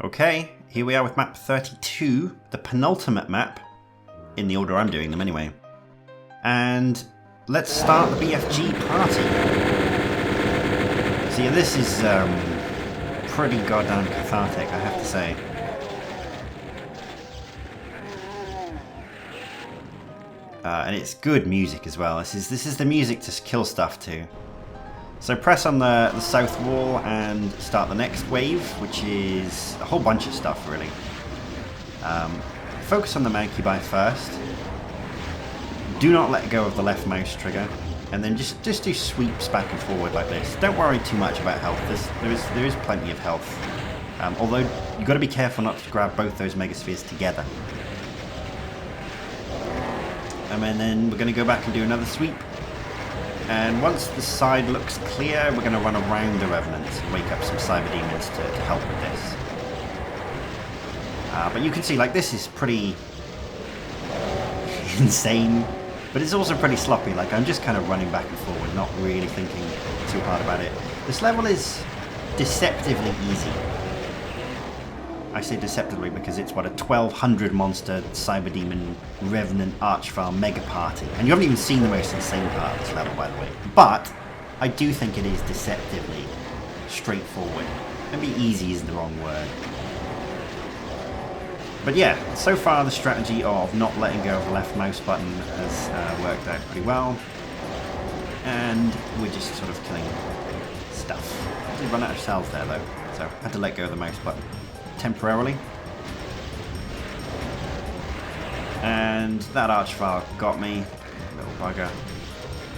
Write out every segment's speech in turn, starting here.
Okay, here we are with map 32, the penultimate map, in the order I'm doing them anyway. And let's start the BFG party. So yeah, this is pretty goddamn cathartic, I have to say. And it's good music as well. This is the music to kill stuff to. So press on the south wall and start the next wave, which is a whole bunch of stuff really. Focus on the monkey by first. Do not let go of the left mouse trigger, and then just do sweeps back and forward like this. Don't worry too much about health. There is plenty of health. Although you've got to be careful not to grab both those megaspheres together. And then we're going to go back and do another sweep. And once the side looks clear, we're going to run around the Revenants and wake up some Cyber Demons to help with this. But you can see, like, this is pretty insane, but it's also pretty sloppy. Like, I'm just kind of running back and forward, not really thinking too hard about it. This level is deceptively easy. I say deceptively because it's, what, a 1200 monster Cyber Demon Revenant Archvile mega party. And you haven't even seen the most insane part of this level, by the way. But I do think it is deceptively straightforward. Maybe easy isn't the wrong word. But yeah, so far the strategy of not letting go of the left mouse button has worked out pretty well. And we're just sort of killing stuff. I did run out of cells there though, so I had to let go of the mouse button temporarily. And that archvile got me, little bugger,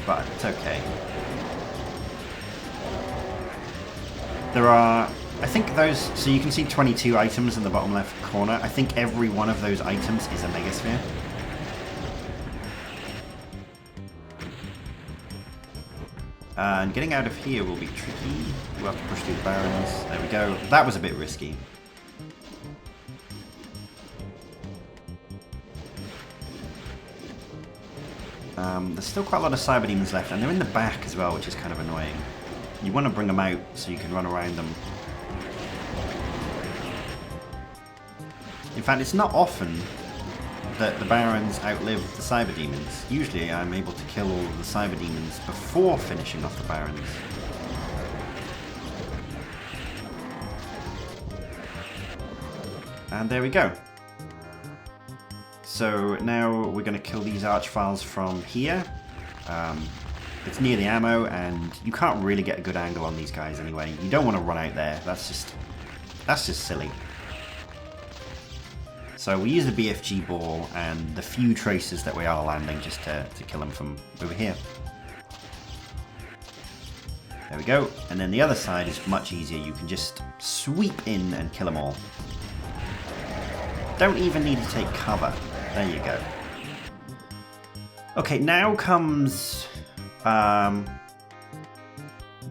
but it's okay. There are, I think those, so you can see 22 items in the bottom left corner. I think every one of those items is a megasphere. And getting out of here will be tricky. We'll have to push through the barrens. There we go. That was a bit risky. There's still quite a lot of Cyber Demons left, and they're in the back as well, which is kind of annoying. You want to bring them out so you can run around them. In fact, it's not often that the Barons outlive the Cyber Demons. Usually I'm able to kill all of the Cyber Demons before finishing off the Barons. And there we go. So now we're going to kill these Archviles from here. It's near the ammo, and you can't really get a good angle on these guys anyway. You don't want to run out there. That's just silly. So we use the BFG ball and the few tracers that we are landing just to kill them from over here. There we go. And then the other side is much easier. You can just sweep in and kill them all. Don't even need to take cover. There you go. Okay, now comes a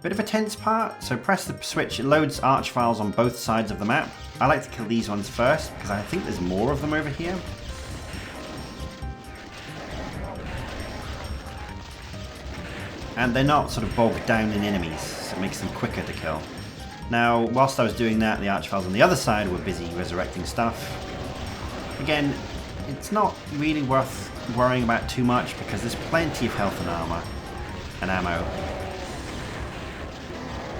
bit of a tense part. So press the switch, it loads Archviles on both sides of the map. I like to kill these ones first because I think there's more of them over here. And they're not sort of bogged down in enemies, so it makes them quicker to kill. Now, whilst I was doing that, the Archviles on the other side were busy resurrecting stuff. Again, it's not really worth worrying about too much because there's plenty of health and armor and ammo.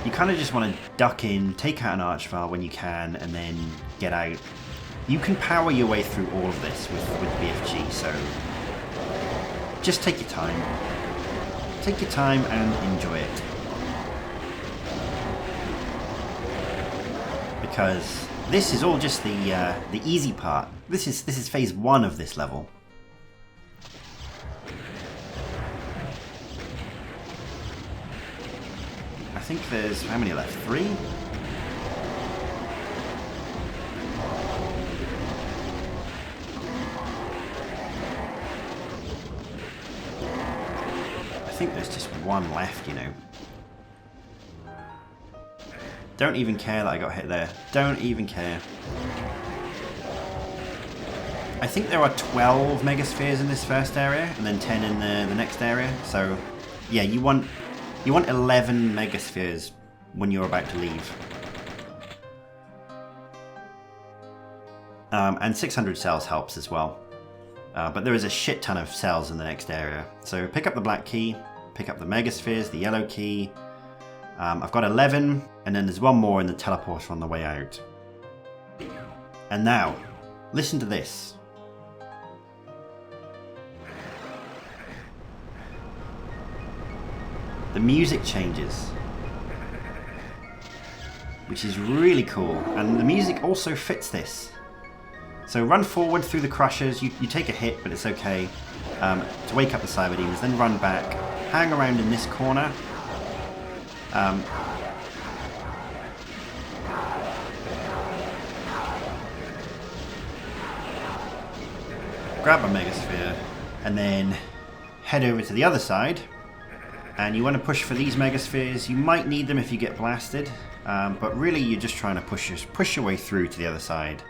You kind of just want to duck in, take out an Archvile when you can, and then get out. You can power your way through all of this with BFG, so just take your time. Take your time and enjoy it. Because this is all just the easy part. This is phase 1 of this level. I think there's, how many left? 3? I think there's just 1 left, you know. Don't even care that I got hit there. Don't even care. I think there are 12 megaspheres in this first area, and then 10 in the next area. So, yeah, you want 11 megaspheres when you're about to leave. And 600 cells helps as well. But there is a shit ton of cells in the next area. So pick up the black key, pick up the megaspheres, the yellow key. I've got 11, and then there's one more in the teleporter on the way out. And now, listen to this. The music changes, which is really cool, and the music also fits this. So run forward through the crushers, you take a hit, but it's okay, to wake up the cyber demons, then run back, hang around in this corner, grab a megasphere, and then head over to the other side, and you want to push for these megaspheres. You might need them if you get blasted, but really you're just trying to push your way through to the other side.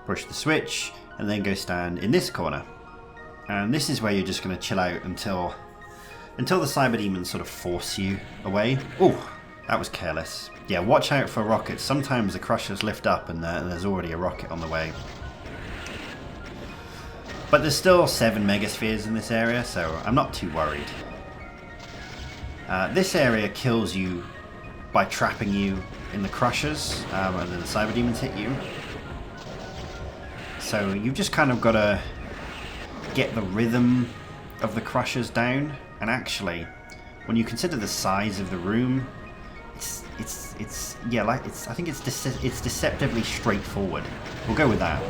Push the switch, and then go stand in this corner. And this is where you're just going to chill out until the cyber demons sort of force you away. Oh, that was careless. Yeah, watch out for rockets. Sometimes the crushers lift up and there's already a rocket on the way. But there's still 7 megaspheres in this area, so I'm not too worried. This area kills you by trapping you in the crushers, and then the cyber demons hit you. So you've just kind of got to get the rhythm of the crushers down. And actually, when you consider the size of the room, I think it's deceptively straightforward. We'll go with that.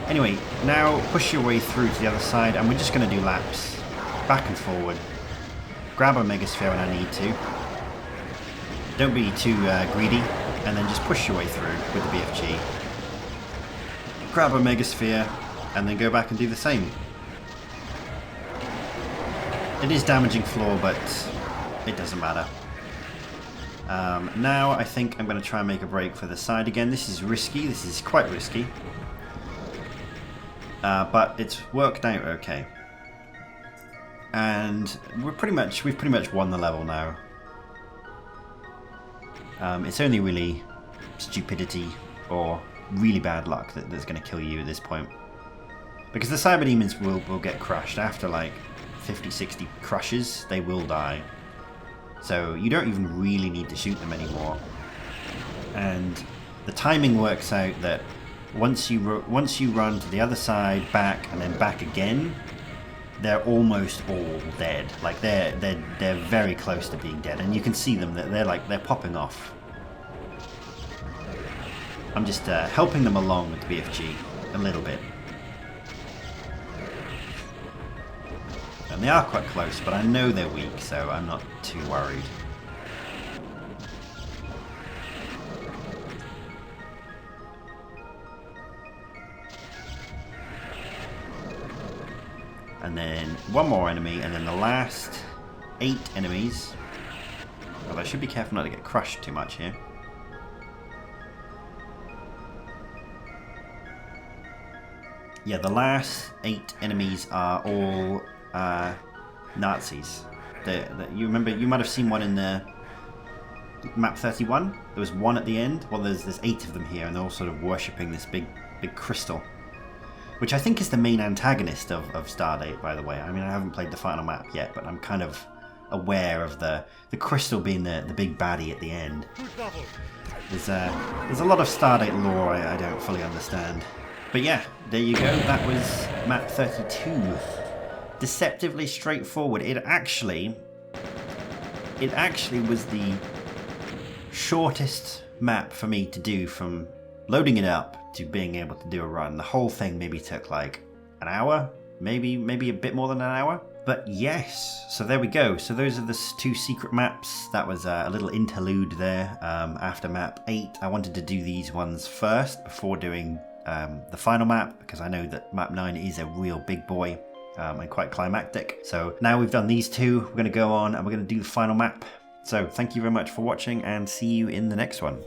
Anyway, now push your way through to the other side, and we're just going to do laps back and forward. Grab a megasphere when I need to. Don't be too greedy, and then just push your way through with the BFG. Grab a megasphere, and then go back and do the same. It is damaging floor, but it doesn't matter. Now I think I'm going to try and make a break for the side again. This is risky. This is quite risky. But it's worked out okay. And we've pretty much won the level now. It's only really stupidity or really bad luck that's going to kill you at this point. Because the cyber demons will get crushed after like 50-60 crushes. They will die. So you don't even really need to shoot them anymore. And the timing works out that once you run to the other side, back, and then back again, they're almost all dead. Like they're very close to being dead, and you can see them. They're popping off. I'm just helping them along with the BFG a little bit, and they are quite close. But I know they're weak, so I'm not too worried. And then one more enemy, and then the last 8 enemies. Well, I should be careful not to get crushed too much here. Yeah, the last 8 enemies are all Nazis. You remember, you might have seen one in the Map 31. There was one at the end. Well, there's 8 of them here, and they're all sort of worshipping this big crystal. Which I think is the main antagonist of Stardate, by the way. I mean, I haven't played the final map yet, but I'm kind of aware of the crystal being the big baddie at the end. There's a lot of Stardate lore I don't fully understand. But yeah, there you go. That was Map 32. Deceptively straightforward. It actually was the shortest map for me to do from loading it up to being able to do a run. The whole thing maybe took like an hour, maybe a bit more than an hour. But yes, so there we go. So those are the 2 secret maps. That was a little interlude there after map 8. I wanted to do these ones first before doing the final map, because I know that map 9 is a real big boy and quite climactic. So now we've done these 2, we're going to go on and we're going to do the final map. So thank you very much for watching, and see you in the next one.